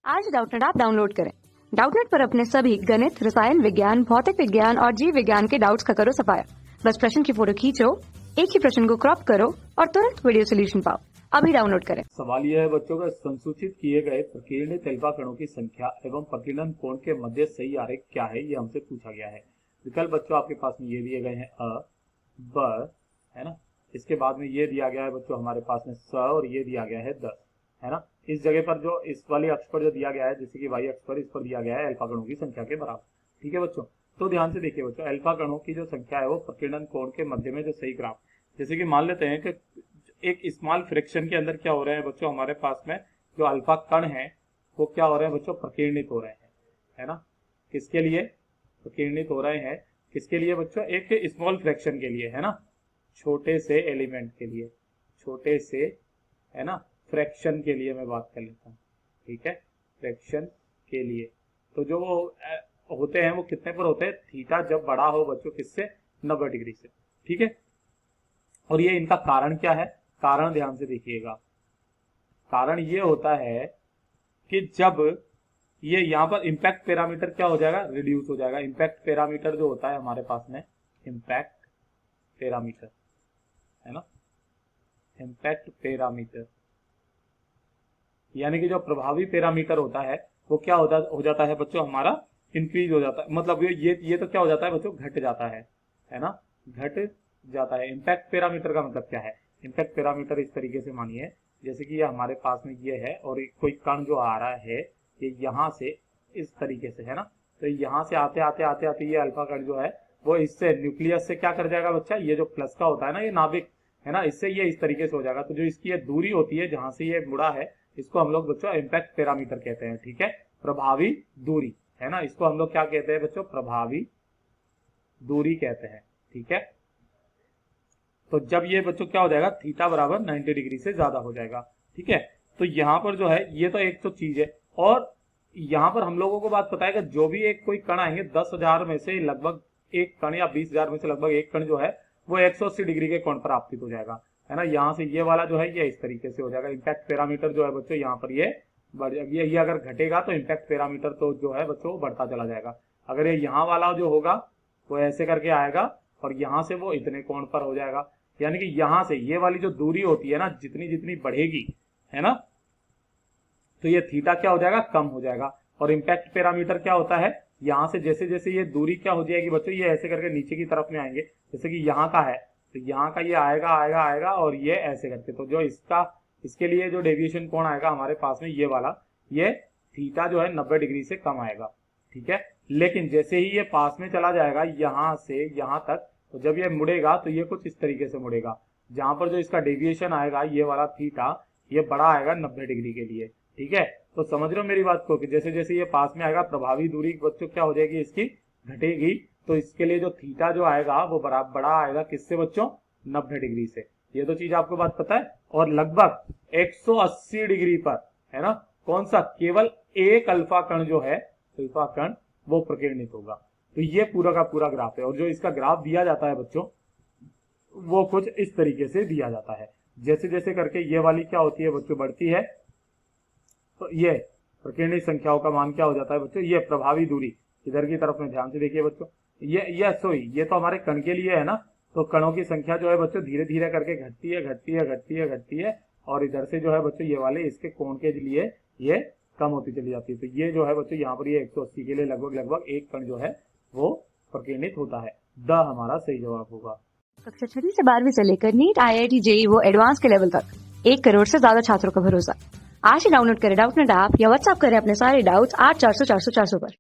आज Doubtnut app download करें। Doubtnut पर अपने सभी गणित, रसायन विज्ञान, भौतिक विज्ञान और जीव विज्ञान के डाउट्स का करो सफाया। बस प्रश्न की फोटो खींचो, एक ही प्रश्न को क्रॉप करो और तुरंत वीडियो सोल्यूशन पाओ। अभी डाउनलोड करें। सवाल यह है बच्चों का, संसूचित किए गए प्रकीर्णित अल्फा कणों की संख्या एवं प्रकीर्णन कोण के मध्य सही आरेख क्या है, ये हमसे पूछा गया है। विकल्प बच्चों आपके पास में ये दिए गए हैं अ, ब, है ना। इसके बाद में ये दिया गया है बच्चों हमारे पास में स, और ये दिया गया है द, है ना। इस जगह पर जो इस वाली अक्ष पर जो दिया गया है, जैसे कि वाई अक्ष पर, इस पर दिया गया है अल्फा कणों की संख्या के बराबर। ठीक है बच्चों, तो ध्यान से देखिए बच्चों, अल्फा कणों की जो संख्या है वो प्रकीर्णन कोण के मध्य में जो सही ग्राफ, जैसे कि मान लेते हैं कि एक स्मॉल फ्रैक्शन के अंदर क्या हो रहे हैं बच्चों, हमारे पास में जो अल्फा कण है वो क्या हो रहे हैं बच्चों, प्रकीर्णित हो रहे हैं, है ना। किसके लिए प्रकीर्णित हो रहे हैं, किसके लिए बच्चों, एक स्मॉल फ्रैक्शन के लिए, है ना, छोटे से एलिमेंट के लिए, छोटे से, है ना, फ्रैक्शन के लिए मैं बात कर लेता हूँ। ठीक है, फ्रैक्शन के लिए तो जो होते हैं वो कितने पर होते हैं, थीटा जब बड़ा हो बच्चों किससे, 90 डिग्री से। ठीक है, और ये इनका कारण क्या है, कारण ध्यान से देखिएगा। कारण ये होता है कि जब ये यहाँ पर इम्पैक्ट पैरामीटर क्या हो जाएगा, रिड्यूस हो जाएगा। इम्पैक्ट पैरामीटर जो होता है हमारे पास में, इम्पैक्ट पैरामीटर, है ना, इम्पैक्ट पैरामीटर, यानी कि जो प्रभावी पैरामीटर होता है वो क्या हो जाता है बच्चों, हमारा इंक्रीज हो जाता है। मतलब ये तो क्या हो जाता है बच्चों, घट जाता है ना, घट जाता है। इम्पैक्ट पैरामीटर का मतलब क्या है, इम्पैक्ट पैरामीटर इस तरीके से मानिए, जैसे कि ये हमारे पास में ये है और कोई कण जो आ रहा है ये यहाँ से इस तरीके से, है ना, तो यहाँ से आते आते आते आते ये अल्फा कण जो है वो इससे न्यूक्लियस से क्या कर जाएगा बच्चा, ये जो प्लस का होता है ना, ये नाभिक है ना, इससे ये इस तरीके से हो जाएगा। तो जो इसकी ये दूरी होती है जहां से ये मुड़ा है, इसको हम लोग बच्चों इम्पैक्ट पैरामीटर कहते हैं। ठीक है, प्रभावी दूरी, है ना, इसको हम लोग क्या कहते हैं बच्चों, प्रभावी दूरी कहते हैं। ठीक है, तो जब ये बच्चों क्या हो जाएगा, थीटा बराबर 90 डिग्री से ज्यादा हो जाएगा। ठीक है, तो यहाँ पर जो है ये तो एक तो चीज है, और यहाँ पर हम लोगों को बात पता है कि जो भी एक कोई कण आएंगे 10,000 में से लगभग एक कण या 20,000 में से लगभग एक कण जो है वो 180 डिग्री के कोण पर आपतित हो जाएगा, है ना। यहाँ से ये वाला जो है ये इस तरीके से हो जाएगा। इम्पैक्ट पैरामीटर जो है बच्चों यहाँ पर ये बढ़ जाएगा, ये अगर घटेगा तो इम्पैक्ट पैरामीटर तो जो है बच्चों बढ़ता चला जाएगा। अगर ये यहाँ वाला जो होगा वो ऐसे करके आएगा और यहाँ से वो इतने कोण पर हो जाएगा, यानी कि यहाँ से ये वाली जो दूरी होती है ना, जितनी जितनी बढ़ेगी, है ना, तो ये थीटा क्या हो जाएगा, कम हो जाएगा। और इम्पैक्ट पैरामीटर क्या होता है, यहाँ से जैसे जैसे ये दूरी क्या हो जाएगी बच्चों, ये ऐसे करके नीचे की तरफ में आएंगे, जैसे कि यहाँ का है तो यहाँ का ये आएगा आएगा आएगा और ये ऐसे करके, तो जो इसके लिए जो डेविएशन कोण आएगा हमारे पास में ये वाला, ये थीटा जो है 90 डिग्री से कम आएगा। ठीक है, लेकिन जैसे ही ये पास में चला जाएगा यहाँ से यहाँ तक, तो जब ये मुड़ेगा तो ये कुछ इस तरीके से मुड़ेगा, जहां पर जो इसका डेविएशन आएगा ये वाला थीटा, ये बड़ा आएगा 90 डिग्री के लिए। ठीक है, तो समझ रहे हो मेरी बात को, कि जैसे जैसे ये पास में आएगा प्रभावी दूरी बच्चों क्या हो जाएगी, इसकी घटेगी, तो इसके लिए जो थीटा जो आएगा वो बड़ा आएगा किससे बच्चों, 90 डिग्री से। ये तो चीज आपको बात पता है। और लगभग 180 डिग्री पर, है ना, कौन सा, केवल एक अल्फा कण जो है, अल्फा कण वो प्रकीर्णित होगा। तो ये पूरा का पूरा ग्राफ है, और जो इसका ग्राफ दिया जाता है बच्चों वो कुछ इस तरीके से दिया जाता है। जैसे जैसे करके ये वाली क्या होती है बच्चों, बढ़ती है, तो ये प्रकीर्णित संख्याओं का मान क्या हो जाता है बच्चों, ये प्रभावी दूरी, इधर की तरफ में ध्यान से देखिए बच्चों, ये तो हमारे कण के लिए है ना, तो कणों की संख्या जो है बच्चों धीरे धीरे करके घटती है घटती है घटती है घटती है, और इधर से जो है बच्चों ये वाले इसके कोण के लिए ये कम होती चली जाती है। तो ये जो है बच्चों यहाँ पर ये 180 के लिए लगभग एक कण जो है वो प्रकीर्णित होता है। द हमारा सही जवाब होगा। कक्षा 6 से 12वीं से लेकर नीट, IIT, JEE वो एडवांस के लेवल तक 1 करोड़ से ज्यादा छात्रों का भरोसा। आज ही डाउनलोड करें डाउटनेट ऐप या व्हाट्सएप करें अपने सारे डाउट्स 8400 400 400 पर।